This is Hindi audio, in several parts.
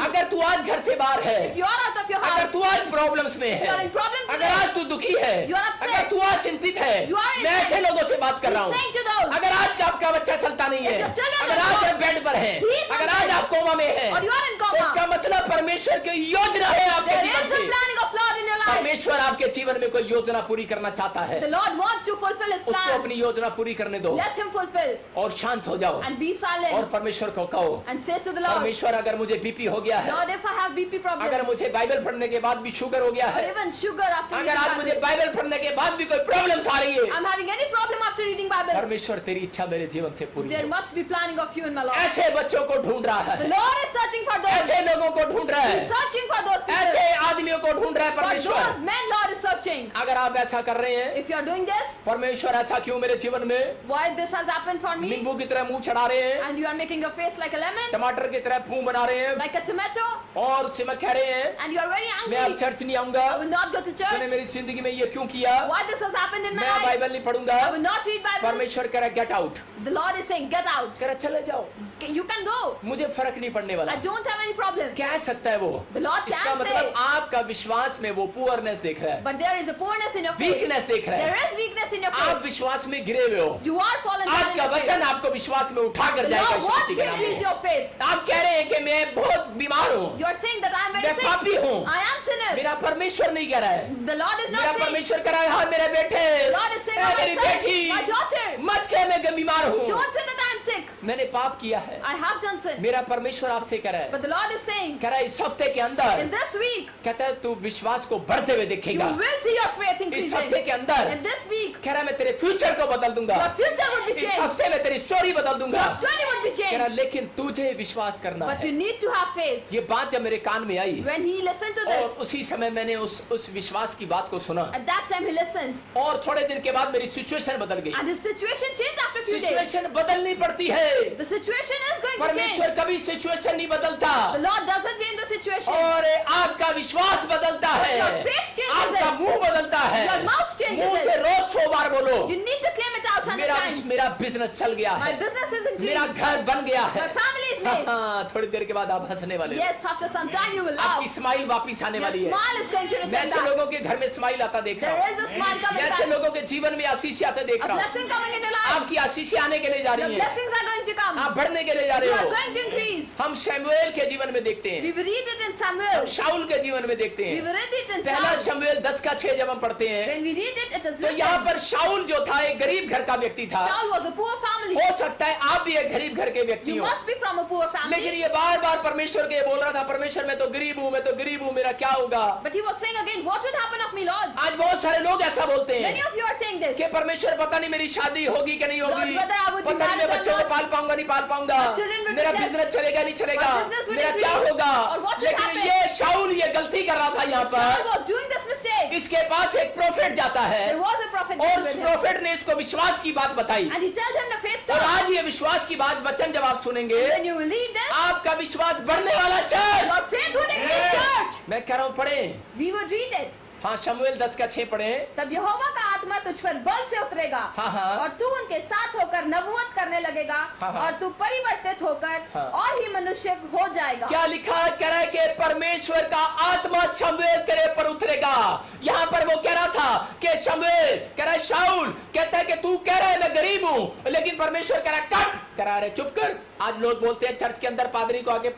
अगर तू आज घर से बाहर है, if you are out of your अगर house, तू आज प्रॉब्लम्स में है, you are in problems अगर today, आज तू दुखी है, you are upset, अगर तू आज चिंतित है, you are in मैं ऐसे pain, लोगों से बात कर रहा हूँ, saying to those, अगर आज का आपका बच्चा चलता नहीं है, if your children अगर are आज gone, आप बेड पर हैं, he is अगर on आज bed, आप कोमा में हैं, or you are in तो coma, इसका मतलब परमेश्वर की योजना है आपके there जीवन is a से। planning of Lord in your life. परमेश्वर आपके जीवन में कोई योजना पूरी करना चाहता है, The Lord wants to fulfill His उसको plan. अपनी योजना पूरी करने दो Let Him fulfill और शांत हो जाओ and be और silent परमेश्वर को कहो, and say to the Lord, परमेश्वर अगर मुझे बीपी हो गया है, Lord, if I have BP अगर problem, मुझे बाइबल पढ़ने के बाद भी शुगर हो गया or है, even sugar after अगर reading आज मुझे Bible, बाइबल पढ़ने के बाद भी कोई प्रॉब्लम्स आ रही है, I'm having any problem after reading Bible, परमेश्वर तेरी इच्छा मेरे जीवन से पूरी there हो। must be planning of you in my life. ऐसे बच्चों को ढूंढ रहा The है, Lord is searching for those. ऐसे लोगों को ढूंढ रहा He's है, searching for those people. ऐसे आदमियों को ढूंढ रहा है For परमेश्वर। those men, Lord is searching. अगर आप ऐसा कर रहे हैं, If you are doing this, परमेश्वर ऐसा क्यों मेरे जीवन में why this has happened for me, नींबू की तरह मुंह चढ़ा रहे हैं, and you are making your face like a lemon, टमाटर की तरह मुंह बना रहे हैं, like a tomato, और उससे मैं कह रहे हैं and you are very मैं अब angry, चर्च नहीं आऊंगा, I will not go to तूने church. मेरी जिंदगी में ये क्यों किया, Why this has happened in my मैं life? बाइबल नहीं पढ़ूंगा। I will not read Bible. परमेश्वर कह रहा get out, The Lord is saying, get out. कह रहा चले जाओ, You can go. मुझे फर्क नहीं पड़ने वाला। I don't have any problem. कह सकता है वो, The Lord इसका can मतलब say. आपका विश्वास में वो पुअरनेस देख रहा है, But there is a poorness in your faith. Weakness देख रहा There है, is weakness in your आप faith. विश्वास में गिरे हुए हो। You are fallen down आज in का your faith. वचन आपको विश्वास में उठा कर The जाएगा Lord Yeshu wants Masih to के नाम increase में। your faith. आप कह रहे हैं कि मैं बहुत बीमार हूँ, You are saying that I am मैं very पापी sick. हूँ, I am sinner. मेरा परमेश्वर नहीं कह रहा है, The Lord is मेरा not saying. परमेश्वर कह रहा है हाँ मेरे बेटे, The Lord is saying, I my मेरी son, बेटी, my daughter, मत कह मैं बीमार हूँ, don't say that I am sick. मैंने पाप किया है। I have done sin. मेरा परमेश्वर आपसे कह रहा है, But the Lord is saying, कह रहा है इस हफ्ते के अंदर, in this week, कहता है तू विश्वास को बढ़ते हुए you देखेगा। will see your faith इस increasing. हफ्ते के अंदर In this week, कह रहा है मैं तेरे फ्यूचर को बदल दूंगा, your future would be इस changed. हफ्ते में तेरी स्टोरी बदल दूंगा। Your story would be कह रहा changed. लेकिन तुझे विश्वास करना But you है। need to have faith. ये बात जब मेरे कान में आई When he listened to और this, उसी समय मैंने उस विश्वास की बात को सुना at that time he listened. और थोड़े दिन के बाद मेरी सिचुएशन बदल गई। And his situation changed after a few days. Situation बदलनी पड़ती है, The situation is going to change. परमेश्वर कभी सिचुएशन नहीं बदलता The Lord doesn't change the situation. और आपका विश्वास बदलता है, Your faith changes आपका it. मुंह बदलता है, Your mouth changes मुंह से it. रोज 100 बार बोलो You need to claim it out 100 times. मेरा बिजनेस चल गया My है, business is मेरा increased. घर बन गया है। My family is made. हाँ, थोड़ी देर के बाद आप हंसने वाले हो। Yes, after some time you will laugh. आपकी स्माइल वापिस आने Your वाली है। smile is going to मैं return ऐसे back. लोगों के घर में स्माइल आता देख रहा There is a smile हूँ, coming मैं ऐसे back. लोगों के जीवन में आशीष आते देख A रहा हूँ। blessing coming into life. आपकी आशीषें आने के लिए जा The रही है, blessings are going to come. आप बढ़ने के लिए जा रहे You are हो। going to increase. हम शमूएल के जीवन में देखते हैं, We will read it in हम Samuel. शाऊल के जीवन में देखते We हैं। will read it in पहला Samuel. शमूएल 10:6 जब हम पढ़ते हैं When we read it, it is तो यहाँ written. पर शाऊल जो था एक गरीब घर का व्यक्ति था। Saul was a poor family. हो सकता है आप भी एक गरीब घर के व्यक्ति You हो, must be from a poor लेकिन family. ये बार बार परमेश्वर के बोल रहा था, परमेश्वर मैं तो गरीब हूँ, मैं तो गरीब हूँ, मेरा क्या होगा। But he was saying again, what will happen of me, Lord? आज बहुत सारे लोग ऐसा बोलते Many हैं of you are saying this. कि परमेश्वर पता नहीं मेरी शादी होगी कि नहीं होगी, Lord, whether I would be पता नहीं मैं married or बच्चों को not. पाल पाऊंगा नहीं पाल पाऊंगा, My children will be मेरा blessed. बिजनेस चलेगा नहीं चलेगा, My business will मेरा क्या increase. होगा। Or what will लेकिन happen. ये शाऊल ये गलती कर रहा था यहाँ Saul पर। was doing this mistake. इसके पास एक प्रोफेट जाता है There was a prophet और with उस him. प्रोफेट ने इसको विश्वास की बात बताई And he tells him the faith और story. आज ये विश्वास की बात वचन जब आप सुनेंगे When you will read this, आपका विश्वास बढ़ने वाला church. your faith would increase, church. मैं कह रहा हूँ पढ़े, We would read it. हाँ शमूएल 10:6 पढ़े। तब यहोवा का आत्मा तुझ पर बल से उतरेगा हाँ, हाँ। और तू उनके साथ होकर नबूवत करने लगेगा हाँ, हाँ। और तू परिवर्तित होकर हाँ। और ही मनुष्य हो जाएगा। क्या लिखा है? कह रहा है कि परमेश्वर का आत्मा शमूएल तेरे पर उतरेगा। यहाँ पर वो कह रहा था कि शमूएल कह रहा है, शाऊल कहता है कि तू कह रहा है मैं गरीब हूं, लेकिन परमेश्वर कह रहा है कट, कह रहा है चुप कर। आज लोग बोलते हैं चर्च के अंदर पादरी को आके,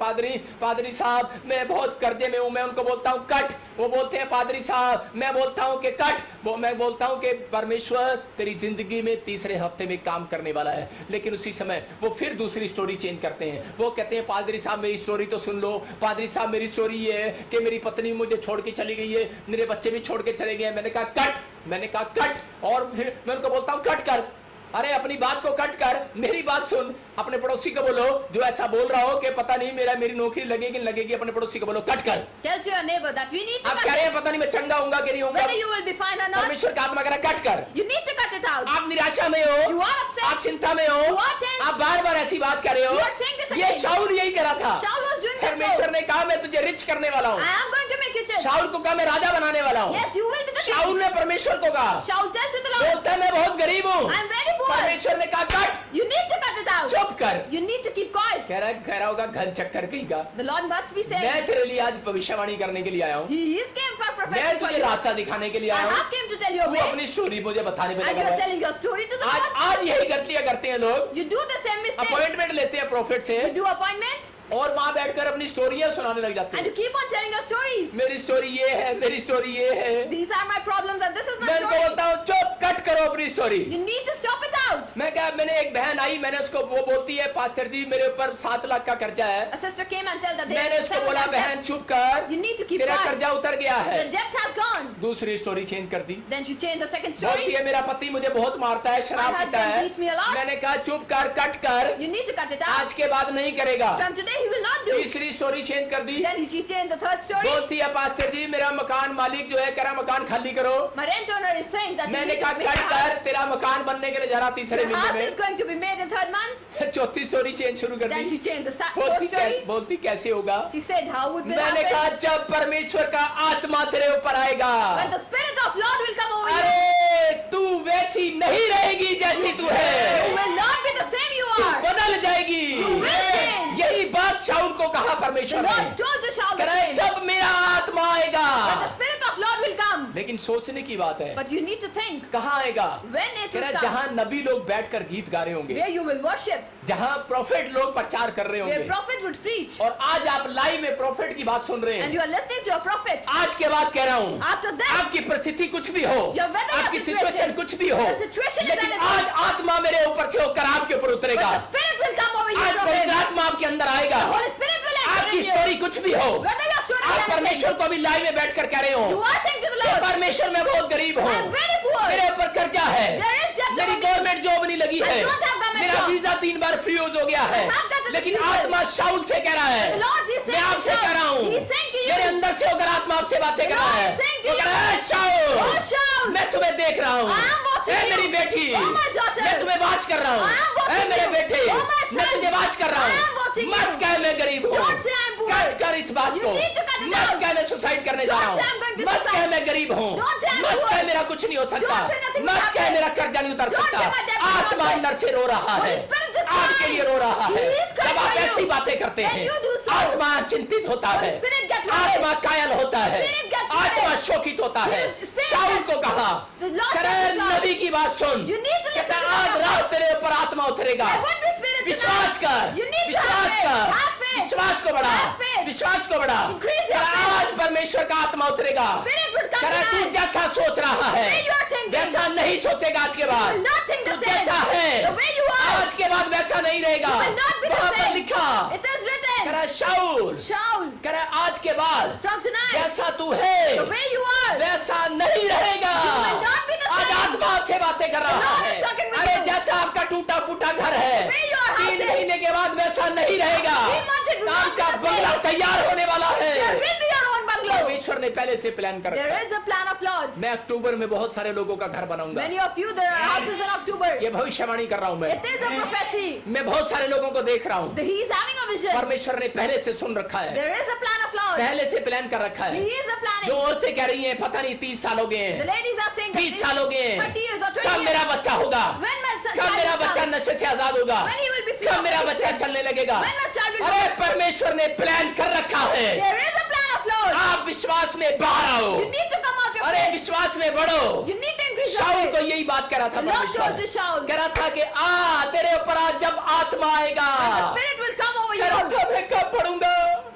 पादरी साहब मैं बहुत कर्जे में हूं, मैं उनको बोलता हूं कट। वो बोलते हैं पादरी साहब, मैं बोलता हूं कि कट। मैं बोलता हूं कि परमेश्वर तेरी जिंदगी में तीसरे हफ्ते में काम करने वाला है, लेकिन उसी समय वो फिर दूसरी स्टोरी चेंज करते हैं। वो कहते हैं पादरी साहब मेरी स्टोरी तो सुन लो, पादरी साहब मेरी स्टोरी ये है कि मेरी पत्नी मुझे छोड़ के चली गई है, मेरे बच्चे भी छोड़ के चले गए हैं। मैंने कहा कट, और फिर मैं उनको बोलता हूं कट कर। अरे अपनी बात को कट कर, मेरी बात सुन। अपने पड़ोसी को बोलो जो ऐसा बोल रहा हो कि पता नहीं मेरी नौकरी लगेगी, अपने पड़ोसी को बोलो कट कर। Tell to your neighbor that we need to आप cut कह रहे it. हैं पता नहीं मैं चंगा होऊंगा कि नहीं होऊंगा, Whether you will be fine or not, परमेश्वर का आत्मा कह रहा है कट कर। you need to cut it out. आप निराशा में हो, You are upset. आप चिंता में हो, You are tense. आप बार बार ऐसी बात कर रहे You are हो। saying this ये again. शाऊल यही करा था। Saul was doing this. परमेश्वर So. ने कहा मैं तुझे रिच करने वाला हूँ। I am going to make you rich. शाऊल को कहा मैं राजा बनाने वाला हूँ। Yes, you will be the king. शाऊल ने परमेश्वर को कहा, Shout, tell to the Lord, बोलता है मैं बहुत गरीब हूँ, I am very poor. परमेश्वर ने कहा cut, You need to cut it out. चुप कर। You need to keep quiet. कह रहा होगा घन चक्कर कहीं का, The Lord must be मैं saying, तेरे लिए आज भविष्यवाणी करने के लिए आया हूँ, He is came for मैं prophecy for तुझे you. रास्ता दिखाने के लिए I आया हूँ, have came to tell you a तू way. अपनी स्टोरी मुझे बताने पे And लगा you are है। telling your story to the आज Lord. आज यही गलतियां करते हैं लोग, You do the same mistake. Appointment लेते हैं प्रॉफिट से You do appointment और वहां बैठकर अपनी स्टोरियां सुनाने लग जाते and हैं। you keep on telling your stories. मेरी स्टोरी ये है, मेरी स्टोरी ये है। These are my problems and this is my मैं इनको story. बोलता हूँ चुप, कट करो अपनी story. You need to stop it out. मैं क्या, मैंने एक बहन आई, मैंने उसको, वो बोलती है पास्टर जी मेरे ऊपर 7 लाख का कर्जा है। A sister came and told that they मैंने उसको बोला बहन चुप कर, You need to keep तेरा quiet. कर्जा उतर गया है। The debt has gone. दूसरी स्टोरी चेंज कर दी, Then she changed the second बोलती story. है मेरा पति मुझे बहुत मारता है, शराब My पीता husband है। beats me a lot. मैंने कहा चुप कर, कट कर, You need to cut it out. आज के बाद नहीं करेगा। From today he will not do. तीसरी स्टोरी चेंज कर दी, Then she changed the third story. बोलती है पास्टर जी मेरा मकान मालिक जो है कह रहा मकान खाली करो। My rent owner is saying that you मैंने need कहा to make cut the house. कर, तेरा मकान बनने के लिए जा रहा तीसरे The महीने house में। is going to be made in third month. चौथी स्टोरी चेंज शुरू कर Then she the, changed the fourth story. बोलती कैसे होगा। She said, how would it मैंने कहा happen? जब परमेश्वर का आत्मा तेरे ऊपर आएगा, When the Spirit of Lord will come over you, अरे तू वैसी नहीं रहेगी जैसी तू you है, will not be the same you तू are. बदल जाएगी। change. यही बात शाऊल को कहा The परमेश्वर Lord ने, told to Shaul कह the रहा है same. जब मेरा आत्मा आएगा। When the Spirit of Lord will come. लेकिन सोचने की बात है, But you need to think कहाँ आएगा। when it कह रहा will है come. जहाँ नबी लोग बैठकर गीत गा रहे होंगे, Where you will worship. जहाँ प्रोफेट लोग प्रचार कर रहे Where होंगे, prophet would preach. और आज आप लाइव में प्रोफेट की बात सुन रहे And हैं। you are listening to a prophet. आज के बाद कह रहा हूँ, After that, आपकी परिस्थिति कुछ भी हो, Your weather, your आपकी situation, सिचुएशन कुछ भी हो, the situation is लेकिन anything. आज आत्मा मेरे ऊपर से होकर आपके ऊपर but उतरेगा। the Spirit will come over you, आज prophet. पवित्र आत्मा आपके अंदर आएगा। The Holy Spirit will enter आपकी in you. स्टोरी कुछ भी हो, Whether your story आप is anything, परमेश्वर को अभी लाइव में बैठकर कह रहे you हो are saying to the कि Lord, परमेश्वर मैं बहुत गरीब I हूँ, am very poor. मेरे ऊपर कर्जा है, There is debt मेरी over me. गवर्नमेंट जॉब नहीं लगी I है, don't have government मेरा job. वीजा 3 बार फ्रीज हो गया है, I have that लेकिन refusal. आत्मा शाऊल से कह रहा है, The Lord is saying मैं to आपसे Shaul, कह रहा हूँ, He is saying to you, मेरे अंदर से होकर आत्मा आपसे बातें कर रहा Lord है। is saying to वो कह you, रहा है शाऊल, Oh, Shaul, मैं तुम्हें देख रहा हूँ, I am watching A you. मेरी बेटी, Oh, my daughter, मैं तुम्हें वाच कर रहा हूँ, I am watching ए मेरे you. बेटे, Oh, my son, मैं तुझे वाच कर रहा I am हूँ, watching मत you. कह मैं गरीब हूँ, Don't say I am poor. Cut कर इस बात You को, need to cut it मत out. कह मैं सुसाइड करने जा रहा Don't say I'm going हूँ, to मत suicide. कह मैं गरीब हूँ, Don't say I'm मत poor. कह मेरा कुछ नहीं हो सकता, Don't say nothing will मत कह happen. मेरा कर्जा नहीं उतर Don't सकता। say my debt will not आत्मा pay. अंदर से रो रहा है, Holy Spirit is आपके crying. लिए रो रहा He है। is crying जब आप for you. ऐसी बातें करते When हैं, you do so, आत्मा चिंतित होता है, Holy Spirit gets worried. आत्मा कायल होता है, Spirit gets worried. आत्मा शोकित होता है। Spirit शाऊल gets- को कहा, The Lord करे said to Shaul, नबी की बात सुन, You need to listen कहता to आज the रात तेरे ऊपर आत्मा उतरेगा, There would be Spirit विश्वास tonight. कर, You need to विश्वास have faith. कर, Have faith. विश्वास को बढ़ा, Have faith. विश्वास को बढ़ा। Increase your कहता faith. आज परमेश्वर का आत्मा उतरेगा। Spirit would come करे तू tonight. जैसा सोच रहा है, The way you are thinking. वैसा नहीं सोचेगा आज के You बाद। will not think तू the same. जैसा है, The way you are. आज के बाद वैसा नहीं रहेगा। You will not be the वहाँ पर same. लिखा, It is written. कह रहा शाऊल, Shaul, कह रहा आज के बाद from tonight, जैसा तू है the way you are, वैसा नहीं रहेगा। You will not be the आज same. आत्मा आपसे बातें कर रहा The Lord है। is talking with अरे you. जैसा आपका टूटा फूटा घर है, The way your house 3 is. महीने के बाद वैसा नहीं रहेगा। 3 months it will काम not be का the same. बंगला तैयार होने वाला there है। will be your own bungalow. परमेश्वर ने पहले से प्लान कर रखा There है। is a plan of Lord. मैं अक्टूबर में बहुत सारे लोगों का घर बनाऊंगा। Many of you, there are houses in October. ये भविष्यवाणी कर रहा हूँ मैं। It is a prophecy. मैं बहुत सारे लोगों को देख रहा हूँ। He is having a vision. परमेश्वर ने पहले से सुन रखा है, There is a plan of Lord. पहले से प्लान कर रखा He है। is a planning. जो औरतें कह रही हैं पता नहीं 30 साल हो गए The हैं, ladies are saying that 20 साल हो गए हैं, 30 years or 20 कब years. मेरा बच्चा होगा, When my son कब मेरा will बच्चा come? नशे से आजाद होगा, When he will be free कब of मेरा बच्चा addiction? चलने लगेगा। When my child will अरे come? परमेश्वर ने प्लान कर रखा है। There is a plan of Lord. आप विश्वास में बाहर आओ, You need to come out your अरे faith. विश्वास में बढ़ो। You need to increase your Saul faith. को यही बात कह रहा था The Lord परमेश्वर, told to Shaul, कह रहा था कि तेरे ऊपर आज जब आत्मा आएगा, the Spirit will come over कह रहा you. था मैं कब पढ़ूंगा।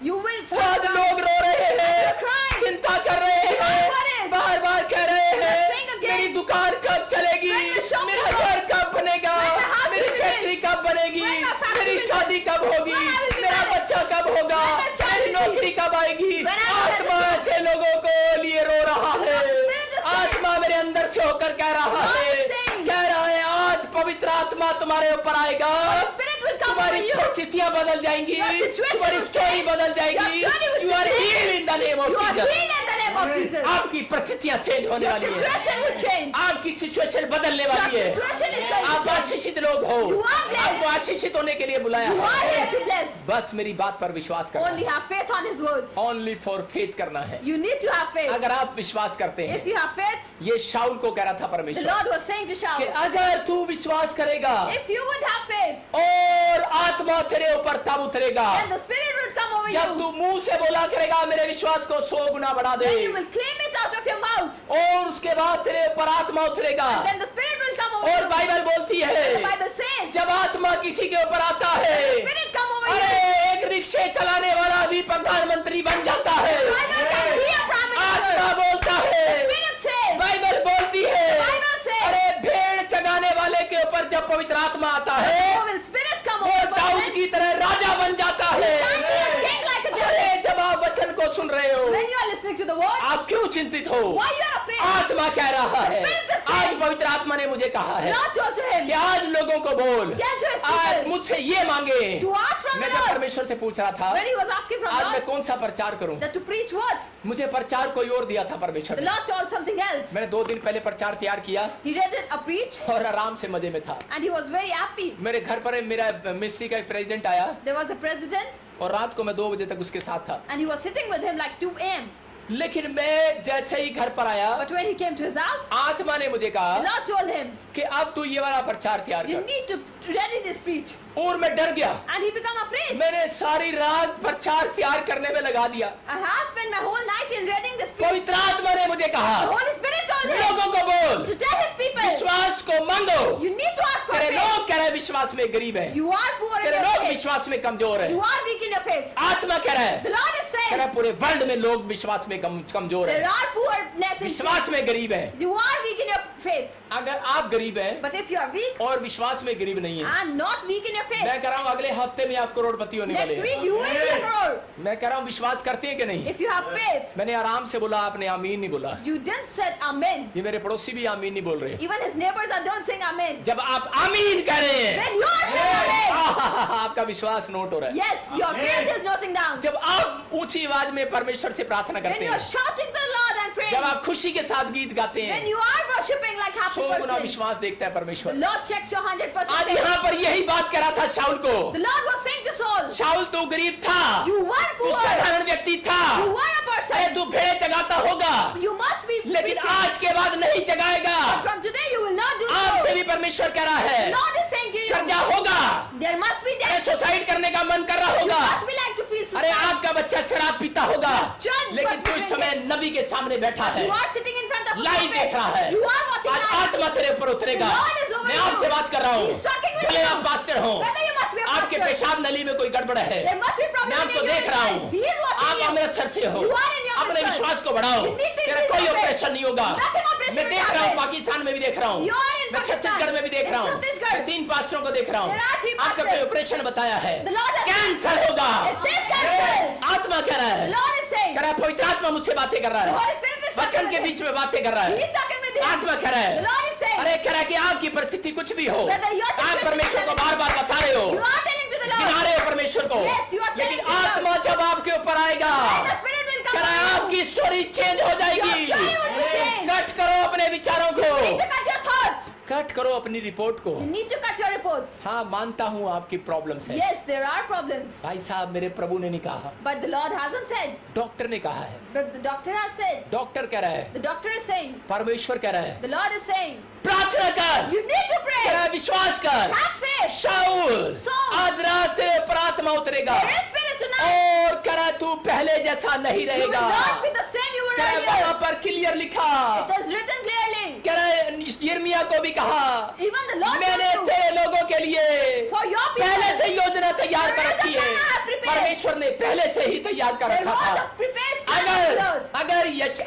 You will आज start crying. लोग रो रहे हैं, crying. चिंता कर रहे हैं, worried. बार बार कह रहे हैं saying again. मेरी दुकान कब चलेगी, When the shop मेरा will घर कब बनेगा, When the house मेरी will be फैक्ट्री कब बनेगी, When my factory मेरी will शादी कब होगी, When I will be मेरा married. बच्चा कब होगा, When my child मेरी will be नौकरी कब आएगी। When I will आत्मा get ऐसे लोगों को लिए रो रहा है। Spirit is saying- आत्मा मेरे अंदर से होकर कह रहा God है, is saying- कह रहा है आज पवित्र आत्मा तुम्हारे ऊपर आएगा, The Spirit will come over तुम्हारी you. परिस्थितियां बदल जाएंगी, Your situation तुम्हारी will स्टोरी change. बदल जाएगी। Your story will You are change. healed in the name of You are Jesus. healed in the name of of Jesus. आपकी परिस्थितियां चेंज होने Your वाली है, situation will change. आपकी सिचुएशन बदलने वाली Your है। situation is going to आप change. आशीषित लोग हो, You are blessed. आपको आशीषित होने के लिए बुलाया You are है। here to bless. बस मेरी बात पर विश्वास करना Only है, have faith on His words. Only for faith करना है। You need to have faith. अगर आप विश्वास करते If हैं, you have faith, ये शाऊल को कह रहा था the परमेश्वर Lord was saying to कि Shaul, अगर तू विश्वास करेगा if you would have faith, और आत्मा तेरे ऊपर तब उतरेगा, then the Spirit will come over जब you. तू मुंह से बोला करेगा मेरे विश्वास को 100 गुना बढ़ा दे, Then you will claim it out of your mouth. और उसके बाद तेरे ऊपर आत्मा उतरेगा। Then the Spirit will come over और you. बाइबल बोलती The है Bible says, जब आत्मा किसी के ऊपर आता the है, Spirit come over अरे you. एक रिक्शे चलाने वाला भी प्रधानमंत्री बन जाता है। Bible can be a prime आत्मा minister. बोलता है, Spirit says, बाइबल बोलती है, Bible says, अरे भेड़ चगाने वाले के ऊपर जब पवित्र आत्मा आता है, so will Spirit come वो over दाऊद you. की तरह राजा बन जाता है। Can't be a king like a अरे David. जब आप वचन को सुन रहे हो, When you are listening to the word, आप क्यों चिंतित हो? why you are afraid? आत्मा कह रहा है, Spirit is आज saying, पवित्र आत्मा ने मुझे कहा है Lord told to him, कि आज लोगों को बोल, tell to his आज people मुझसे ये मांगे। to ask from मैं the जब Lord. परमेश्वर से पूछ रहा था When he was asking from आज मैं God, कौन सा प्रचार करूं, that to preach what? मुझे प्रचार कोई और दिया था परमेश्वर The ने। Lord told something else. मैंने 2 दिन पहले प्रचार तैयार किया He read it, a preach, और आराम से मजे में था। and he was very happy. मेरे घर पर मेरा मिस्ट्री का एक प्रेसिडेंट आया There was a president, और रात को मैं 2 बजे तक उसके साथ था, and he was sitting with him like 2 a.m. लेकिन मैं जैसे ही घर पर आया, But when he came to his house, आत्मा ने मुझे the कहा Lord told him, कि अब तू ये वाला प्रचार तैयार you कर, need to ready this preach. और मैं डर गया। And he became afraid. मैंने सारी रात प्रचार तैयार करने में लगा दिया। I have spent my whole night in reading this preach. पवित्र आत्मा ने मुझे कहा The Holy Spirit told him लोगों को बोल, to tell his people, विश्वास को मांगो। you need to ask for तेरे faith. लोग कह रहे हैं विश्वास में गरीब है, You are poor in तेरे your लोग faith. विश्वास में कमजोर है। You are weak in your faith. आत्मा कह रहा है, The Lord is कह saying, रहा है पूरे वर्ल्ड में लोग विश्वास में कमजोर there है, are poorness in विश्वास faith. में गरीब है। You are weak in your faith. अगर आप गरीब हैं But if you are weak और विश्वास में गरीब नहीं है, and not weak in your faith, मैं कह रहा हूँ अगले हफ्ते में आप करोड़पति होने वाले next हैं। week you will be a crore. मैं कह रहा हूँ विश्वास करते हैं कि नहीं? If you have faith, मैंने आराम से बोला, आपने आमीन नहीं बोला। you didn't say amen. ये मेरे पड़ोसी भी आमीन नहीं बोल रहे। Even his neighbors are don't saying amen. जब आप आमीन कह रहे हैं, Then you are saying amen. आपका विश्वास नोट हो रहा है। Yes, your faith is noting down. जब आप ऊंची आवाज में परमेश्वर से प्रार्थना When करते you are हैं, shouting to the Lord and praying, जब आप खुशी के साथ गीत गाते when हैं, you are worshipping like happy 100 Guna person, विश्वास देखता है the परमेश्वर। Lord checks your 100%. आज यहाँ पर यही बात कह रहा था शाऊल को, The Lord was saying to Saul, शाऊल तू गरीब था, you were तू poor, साधारण व्यक्ति था, you were a अरे person, तू भेड़ चगाता होगा, you must be लेकिन preaching. आज के बाद नहीं चगाएगा। From today you will not do आपसे so. भी परमेश्वर कह रहा है, The Lord is saying to you, कर्जा होगा, there must be अरे death. सुसाइड करने का मन कर रहा You होगा, must be like to feel अरे suicide. आपका बच्चा शराब पीता होगा, Children लेकिन must तू be इस समय drinking. नबी के सामने बैठा है, You are sitting in front of the live देख रहा है। You are watching आज live. आत्मा तेरे ऊपर उतरेगा। The Lord is over मैं you. आपसे बात कर रहा हूँ, He's talking with भले you. आप पास्टर हो, Whether you must be a आपके pastor, पेशाब नली में कोई गड़बड़ है, there must be problem मैं in आपको your देख रहा life. हूँ, He is watching आप you. अमृतसर से हो, You are in your अपने Amritsar. विश्वास को बढ़ाओ, You need to तेरा increase कोई your faith. ऑपरेशन नहीं होगा। Nothing operation मैं will देख रहा हूँ, happen. पाकिस्तान में भी देख रहा हूँ, You are in मैं Pakistan. छत्तीसगढ़ में भी देख In रहा हूँ, Chhattisgarh. मैं 3 पास्टरों को देख रहा हूँ, There are 3 आपका pastors. कोई ऑपरेशन बताया है, The Lord has कैंसर होगा। It is cancelled. आत्मा कह रहा है, The Lord is saying, कह रहा है पवित्र आत्मा मुझसे बातें कर रहा the है, Holy Spirit is वचन talking के with बीच him. में बातें कर रहा He है। is talking with him. आत्मा कह रहा The है, Lord is saying, अरे कह रहा है कि आपकी परिस्थिति कुछ भी हो, Whether your आप situation परमेश्वर is को बार बार बता रहे हो, you are telling to the गिना Lord. रहे हो परमेश्वर को, Yes, you are telling लेकिन to the Lord. आत्मा जब आपके ऊपर आएगा, And the Spirit will कह come रहा है on you. आपकी स्टोरी चेंज हो जाएगी। Your story will be changed. Cut करो अपने विचारों You need को, to cut your thoughts. Cut करो अपनी रिपोर्ट को। You need to cut your reports. हाँ, मानता हूँ आपकी प्रॉब्लम्स है, Yes, there are problems. भाई साहब मेरे प्रभु ने नहीं कहा, But the Lord hasn't said. Doctor ने कहा है, But the doctor has said. Doctor कह रहा है, The doctor is saying. परमेश्वर कह रहा है, The Lord is saying. प्रार्थना कर, You need to कह रहा pray. है विश्वास कर। Have faith. Saul Saul. आज रात तेरे ऊपर आत्मा उतरेगा There is Spirit tonight. और कह रहा है तू पहले जैसा नहीं You will रहेगा। not be the same you were कह रहा है वहां earlier. पर क्लियर लिखा, It is written clearly. कह रहा है यिर्मयाह को भी कहा, Even the Lord मैंने told you. तेरे लोगों के लिए For your people. पहले से योजना तैयार कर There is a रखी है। plan I have prepared. परमेश्वर ने पहले से ही तैयार कर There रखा was था। a prepared plan of the Lord.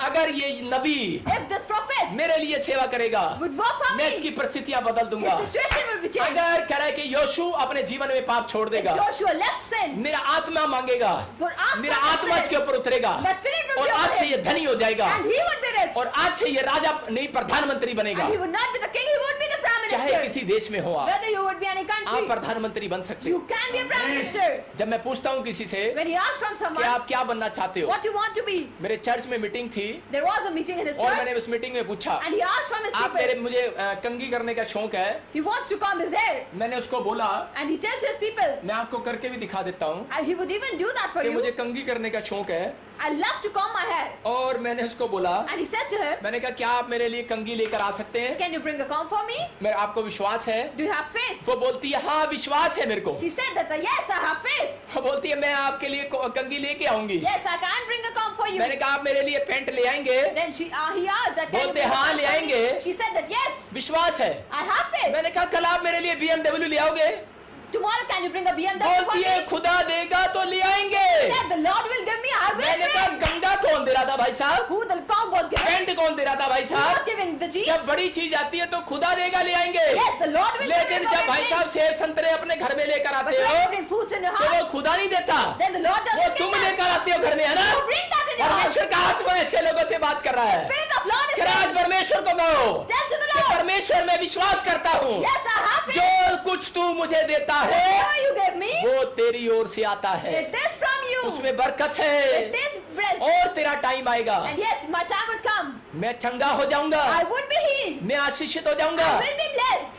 अगर ये नबी If this prophet मेरे लिए सेवा करेगा, would work for मैं me, इसकी परिस्थितियां बदल his दूंगा। situation will be changed. अगर कह रहा है कि योशू अपने जीवन में पाप छोड़ If देगा, Joshua left sin, मेरा आत्मा मांगेगा, for ask मेरा for आत्मा the इसके Spirit, ऊपर उतरेगा the Spirit will और be आज over से him, ये धनी हो जाएगा and he would be rich. और आज से ये राजा नहीं प्रधानमंत्री बनेगा। And he would not be the king, he would be the prime क्या चाहे minister, किसी देश में हो whether you would be any आप country, प्रधानमंत्री बन सकते you हो। can be a prime minister. जब मैं पूछता हूँ किसी से When he asked from कि someone आप क्या बनना चाहते हो, what you want to be, मेरे चर्च में मीटिंग थी there was a meeting in his और church, मैंने उस मीटिंग में पूछा, and he asked from his आप मेरे people, मुझे कंघी करने का शौक है। he wants to comb his hair, मैंने उसको बोला, and he tells his people, मैं आपको करके भी दिखा देता हूँ and he would even do that for कि you. मुझे कंघी करने का शौक है। I love to comb my hair. और मैंने उसको बोला, And he said to him, मैंने कहा क्या आप मेरे लिए कंघी लेकर आ सकते हैं? can you bring a comb for me? मेरा आपको विश्वास है? Do you have faith? वो बोलती है हाँ विश्वास है मेरे को। She said that, yes, I have faith. वो बोलती है मैं आपके लिए कंघी लेके आऊंगी। Yes, I can bring a comb for you. मैंने कहा आप मेरे लिए पेंट ले आएंगे? Then he asked that, can you बोलते bring a हाँ, comb ले for me? आएंगे। She said that, yes, विश्वास है। I have faith. मैंने कहा कल आप मेरे लिए BMW ले आओगे? Tomorrow, can you bring a BMW for बोलती me? है खुदा देगा तो ले आएंगे। That the Lord will give me, I will मैंने कहा bring. गंगा कौन दे रहा था भाई साहब? Who the comb was given? Paint कौन दे रहा था भाई Who साहब? was giving the jeans? जब बड़ी चीज आती है तो खुदा देगा ले आएंगे। Yes, the Lord will give लेकिन me जब भाई साहब सेब संतरे अपने घर में लेकर But आते when हो you bring foods in your तो वो house, खुदा नहीं देता, then the Lord वो doesn't तुम give that. लेकर आते हो घर में, है ना? You bring that in your house. परमेश्वर का आत्मा ऐसे लोगों से बात कर रहा है Spirit of Lord is कि आज saying, परमेश्वर को कहो tell to the कि Lord, परमेश्वर में विश्वास करता हूँ yes, I have faith. जो कुछ तू मुझे देता है Whatever you give me, वो तेरी ओर से आता है, it is from you. उसमें बरकत It है is blessed. और तेरा टाइम आएगा, And yes, my time would come. मैं चंगा हो जाऊंगा, I would be healed. मैं आशीषित हो जाऊंगा। I will be blessed.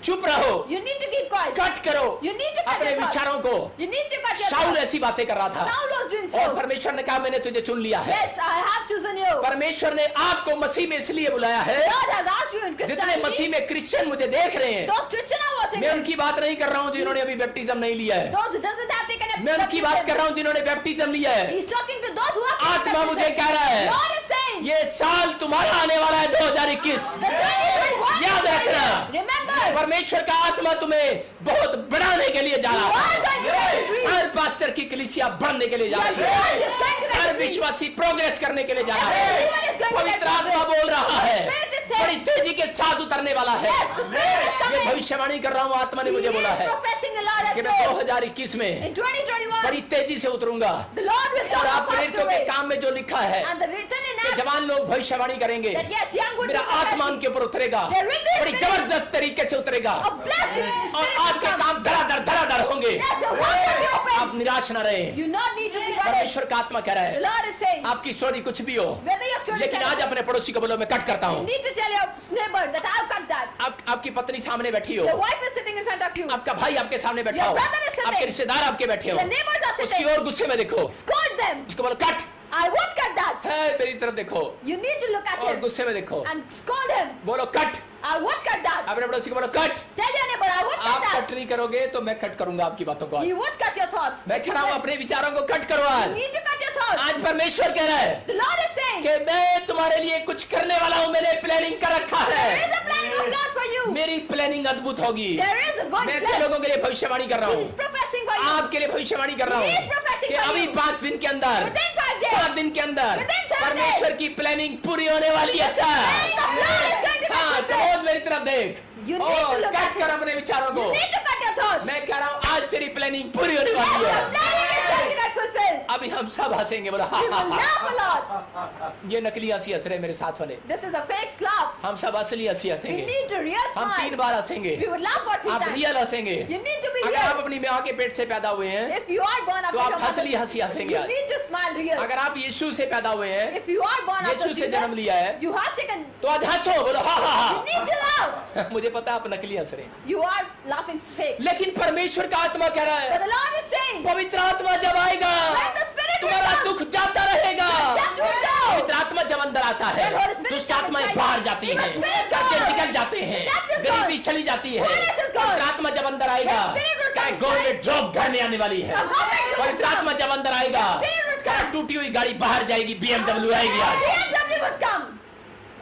चुप रहो, You need to keep quiet. Cut करो You need to cut अपने your thoughts. विचारों को। You need to cut your Saul thoughts. ऐसी बातें कर रहा था Saul was doing और so. परमेश्वर ने कहा मैंने तुझे चुन लिया है। Yes, I have chosen you. परमेश्वर ने आपको मसीह में इसलिए बुलाया है, God has asked you in जितने Christianity. मसीह में क्रिश्चियन मुझे देख रहे हैं, Those Christians are watching मैं you. उनकी बात नहीं कर रहा हूँ जिन्होंने अभी बैप्टिज्म नहीं लिया है, Those who doesn't have taken a मैं उनकी बात कर रहा हूँ जिन्होंने बैप्टिज्म लिया है। He's talking to those who have taken आत्मा baptism. मुझे कह रहा है Lord is saying, ये साल तुम्हारा आने वाला है 2021। the 2021 याद रखना, Remember, परमेश्वर का आत्मा तुम्हें बहुत बढ़ाने के लिए जा you रहा are है। going to increase. Her pastor की कलीसिया बढ़ने के लिए जा Your रही है, church is going to her increase. विश्वासी प्रोग्रेस करने के लिए जा रहा Everyone है। is going to पवित्र get आत्मा progress. बोल रहा है, Spirit is saying, बड़ी तेजी के साथ उतरने वाला है। Yes, the Spirit is ये coming. भविष्यवाणी कर रहा हूँ, आत्मा ने He मुझे बोला is है professing the Lord कि has मैं told. 2021 में In 2021, बड़ी तेजी से उतरूंगा the Lord will और come आप fast प्रेरितों के away. काम में जो लिखा है And the written in कि Acts जवान लोग भविष्यवाणी करेंगे, that yes, young would मेरा be आत्मा professing. उनके ऊपर उतरेगा, There will be a बड़ी spirit. जबरदस्त तरीके से उतरेगा A blessing और spirit will आपके come. काम धड़ाधड़ होंगे। Yes, your work will be open. आप निराश न रहे। You not need to be worried. परमेश्वर का आत्मा कह रहा The है Lord is saying, आपकी स्टोरी कुछ भी हो, whether your story लेकिन आज अपने पड़ोसी को बोलो मैं कट करता you हूँ। need to tell your neighbor that I'll cut that. आपकी पत्नी सामने बैठी हो, Your wife is sitting in front of you. आपका भाई आपके सामने बैठा Your हो, brother is sitting. आपके रिश्तेदार आपके बैठे हो, The neighbors are उसकी sitting. ओर गुस्से में देखो, Scold them. उसको बोलो cut, I won't cut that. है मेरी तरफ देखो You need to look at और him गुस्से में देखो, and scold him. बोलो cut. I won't cut that. अपने पड़ोसी को बोलो cut. Tell your neighbor, I won't आप cut कट that. नहीं करोगे तो मैं कट करूंगा आपकी बातों को। You won't cut your thoughts. मैं कह रहा हूँ अपने विचारों को कट करो। You आज need to cut your thoughts. आज परमेश्वर कह रहा है The Lord is saying, कि मैं तुम्हारे लिए कुछ करने वाला हूँ, मैंने प्लानिंग कर रखा there है, is a planning of God for you. मेरी प्लानिंग अद्भुत होगी। There is a God मैं ऐसे plan. लोगों के लिए भविष्यवाणी कर रहा He हूँ, is professing for you. आपके लिए भविष्यवाणी कर रहा He is हूँ professing कि for अभी you. 5 दिन के अंदर, Within 5 days. 7 दिन के अंदर Within 7 परमेश्वर की प्लानिंग पूरी होने वाली है। अच्छा Planning of God is going to हाँ, be तो fulfilled. और मेरी तरफ देख You need to और look at कट कर अपने विचारों को। You need to cut your thoughts. मैं कह रहा हूँ आज तेरी प्लानिंग पूरी होने Yes, वाली your है। planning is going to get fulfilled. अभी हम सब हंसेंगे, बोला You will laugh a lot. ये नकली हंसी हंस रहे मेरे साथ वाले, This is a fake laugh. हम सब असली हंसी We हंसेंगे, need a real हम 3 smile. बार हंसेंगे, We would laugh for 3 आप times. रियल हंसेंगे। You need to be अगर आप real. अपनी माँ के पेट से पैदा हुए हैं If you are born तो after आप your असली mother, हंसी हंसेंगे you आज। need to smile real. अगर आप यीशु से पैदा हुए हैं, If you are born after यीशु से जन्म Jesus, लिया है, you have taken. तो आज हंसो, बोलो हाँ हाँ You need to laugh. हाँ। मुझे पता है आप नकली हंस रहे हैं, You are laughing fake. लेकिन परमेश्वर का आत्मा कह रहा But है the Lord is saying, पवित्र आत्मा जब आएगा when the Spirit will तुम्हारा come, दुख जाता रहेगा। that will go. पवित्र आत्मा जब अंदर आता है When Holy Spirit दुष्ट comes आत्माएं inside, बाहर जाती evil हैं, spirit कर्जे goes. निकल जाते हैं, Death is गरीबी gone. चली जाती है। Sickness is gone. पवित्र आत्मा जब अंदर आएगा When Spirit will come government job घर में आने वाली है। A government will पवित्र come. आत्मा जब अंदर आएगा Spirit will come. टूटी हुई गाड़ी बाहर जाएगी, BMW आएगी आज। BMW will come.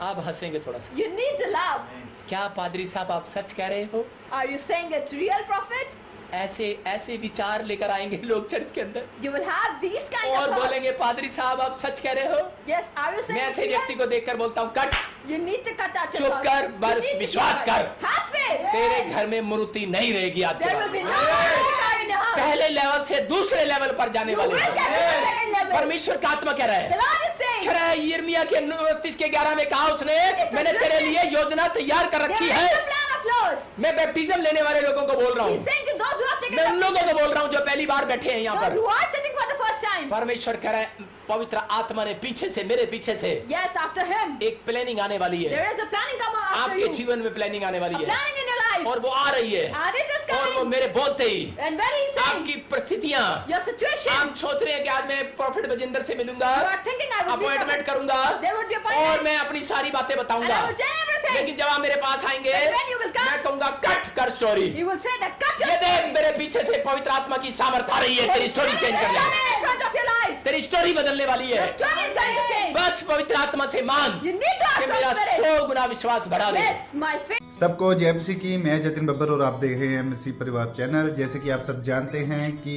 आप हंसेंगे थोड़ा सा। You need to laugh. क्या पादरी साहब आप सच कह रहे हो? Are you saying it's real, prophet? ऐसे विचार लेकर आएंगे लोग चर्च के अंदर You will have these kinds और of thoughts. बोलेंगे पादरी साहब आप सच कह रहे हो? Yes, are you saying मैं it's ऐसे real? व्यक्ति को देखकर बोलता हूँ cut, You need to cut out your चुप thoughts. कर, You बस need to विश्वास keep quiet. कर। Have faith. तेरे घर में मूर्ति नहीं रहेगी आज के There बाद। will be no more in your house. पहले लेवल से दूसरे लेवल पर जाने You वाले will हैं। get to the second level. परमेश्वर का आत्मा कह रहा The है, Lord is saying, कह रहा है यिर्मयाह के 29 के 11 में कहा उसने मैंने तेरे लिए योजना तैयार कर there रखी is है, a plan of Lord. Lord. मैं बैप्टिज्म लेने वाले लोगों को बोल रहा He's हूँ, saying to those who have taken मैं उन baptism, लोगों को बोल रहा हूँ जो पहली बार बैठे हैं यहाँ those पर। who are sitting for the first time. परमेश्वर कह रहा है पवित्र आत्मा ने पीछे से, मेरे पीछे से Yes, after him, एक प्लानिंग आने वाली है, there is a planning come after आपके you. जीवन में प्लानिंग आने A वाली है, planning in your life. और वो आ रही है, And it is और वो coming. मेरे बोलते ही And when he's saying, आपकी परिस्थितियां, your situation, आप सोच रहे हैं कि आज मैं प्रॉफिट बजिंदर से मिलूंगा, you are thinking I will be appointment करूंगा there would be और appointment, मैं अपनी सारी बातें and बताऊंगा, I will tell everything. लेकिन जब आप मेरे पास आएंगे And when you will come, मैं कहूंगा कट कर story, He will say that cut your ये देख story. मेरे पीछे से पवित्र आत्मा की सामर्थ आ रही है, तेरी स्टोरी चेंज कर ले, In front of your life. तेरी स्टोरी बदलने वाली है। Your story is going to change. बस पवित्र आत्मा से मांग You need to कि ask मेरा for spirit. 100 गुना विश्वास बढ़ा दे। Yes, my faith. सबको जय मसीह की। मैं जतिन बब्बर और आप देख रहे हैं मसीह परिवार चैनल। जैसे कि आप सब जानते हैं कि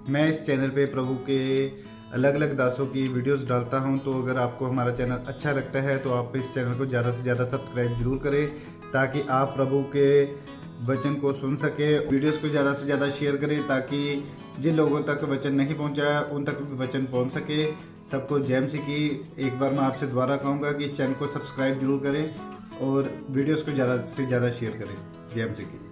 मैं इस चैनल पे प्रभु के अलग अलग दासों की वीडियोस डालता हूं, तो अगर आपको हमारा चैनल अच्छा लगता है तो आप इस चैनल को ज़्यादा से ज़्यादा सब्सक्राइब जरूर करें, ताकि आप प्रभु के वचन को सुन सके। वीडियोस को ज़्यादा से ज़्यादा शेयर करें ताकि जिन लोगों तक वचन नहीं पहुंचा उन तक भी वचन पहुंच सके। सबको जय मसीह की। एक बार मैं आपसे दोबारा कहूँगा कि इस चैनल को सब्सक्राइब जरूर करें और वीडियोस को ज़्यादा से ज़्यादा शेयर करें। जय मसीह की।